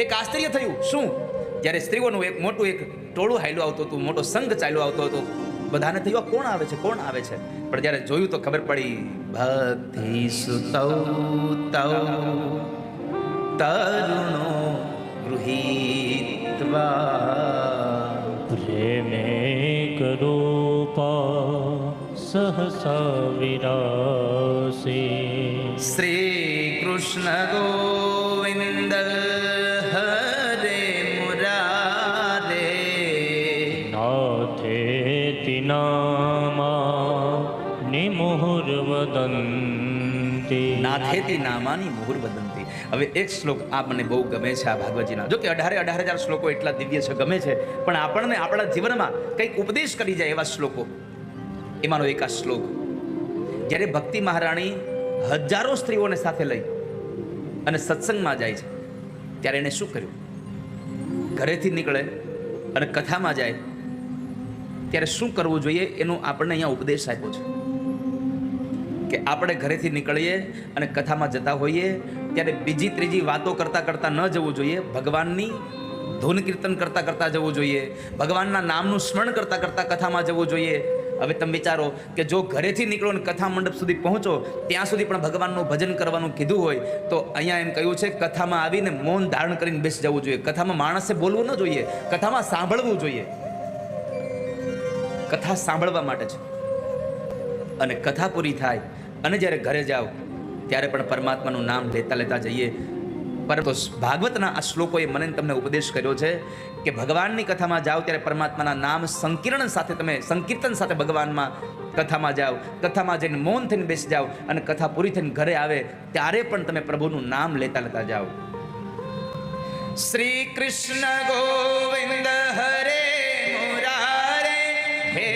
એક આશ્ચર્ય થયું. શું? જ્યારે સ્ત્રીઓનું એક મોટું એક ટોળું હાલ્યું આવતું હતું, મોટો સંઘ ચાલ્યો આવતો હતો, બધાને થયું કોણ આવે છે, કોણ આવે છે. પણ જ્યારે જોયું તો ખબર પડી, ભક્તિ સુતૌ તૌ તરુણો ગૃહીત્વા પ્રેમે કરૂપા સહસા વિરાસે. શ્રી કૃષ્ણ ગોવિંદ હરે મુરારે નાથેતિ નામા નિમુહુર વદંતી. નાથેતી નામાની મુહુર વદંતી. હવે એક શ્લોક આ મને બહુ ગમે છે, આ ભાગવતજીના. જો કે 18,000 શ્લોકો એટલા દિવ્ય છે, ગમે છે, પણ આપણને આપણા જીવનમાં કંઈક ઉપદેશ કરી જાય એવા શ્લોકો. એમાંનો એક આ શ્લોક. જ્યારે ભક્તિ મહારાણી હજારો સ્ત્રીઓને સાથે લઈ અને સત્સંગમાં જાય છે, ત્યારે એને શું કર્યું? ઘરેથી નીકળે અને કથામાં જાય ત્યારે શું કરવું જોઈએ એનું આપણને અહીંયા ઉપદેશ આપ્યો છે. કે આપણે ઘરેથી નીકળીએ અને કથામાં જતા હોઈએ ત્યારે બીજી ત્રીજી વાતો કરતા કરતા ન જવું જોઈએ. ભગવાનની ધૂન કીર્તન કરતા કરતા જવું જોઈએ. ભગવાનના નામનું સ્મરણ કરતા કરતા કથામાં જવું જોઈએ. હવે તમે વિચારો કે જો ઘરેથી નીકળો અને કથા મંડપ સુધી પહોંચો ત્યાં સુધી પણ ભગવાનનું ભજન કરવાનું કીધું હોય, તો અહીંયા એમ કહ્યું છે કથામાં આવીને મૌન ધારણ કરીને બેસી જવું જોઈએ. કથામાં માણસે બોલવું ન જોઈએ, કથામાં સાંભળવું જોઈએ. કથા સાંભળવા માટે છે. અને કથા પૂરી થાય અને જ્યારે ઘરે જાઓ ત્યારે પણ પરમાત્માનું નામ લેતા લેતા જઈએ. પરંતુ ભાગવતના આ શ્લોકોએ મને તમને ઉપદેશ કર્યો છે કે ભગવાનની કથામાં જાઓ ત્યારે પરમાત્માના નામ સંકીર્તન સાથે તમે સંકીર્તન સાથે ભગવાનમાં કથામાં જાઓ. કથામાં જઈને મૌન થઈને બેસી જાઓ અને કથા પૂરી થઈને ઘરે આવે ત્યારે પણ તમે પ્રભુનું નામ લેતા લેતા જાઓ. શ્રી કૃષ્ણ ગોવિંદ હરે મુરારે હે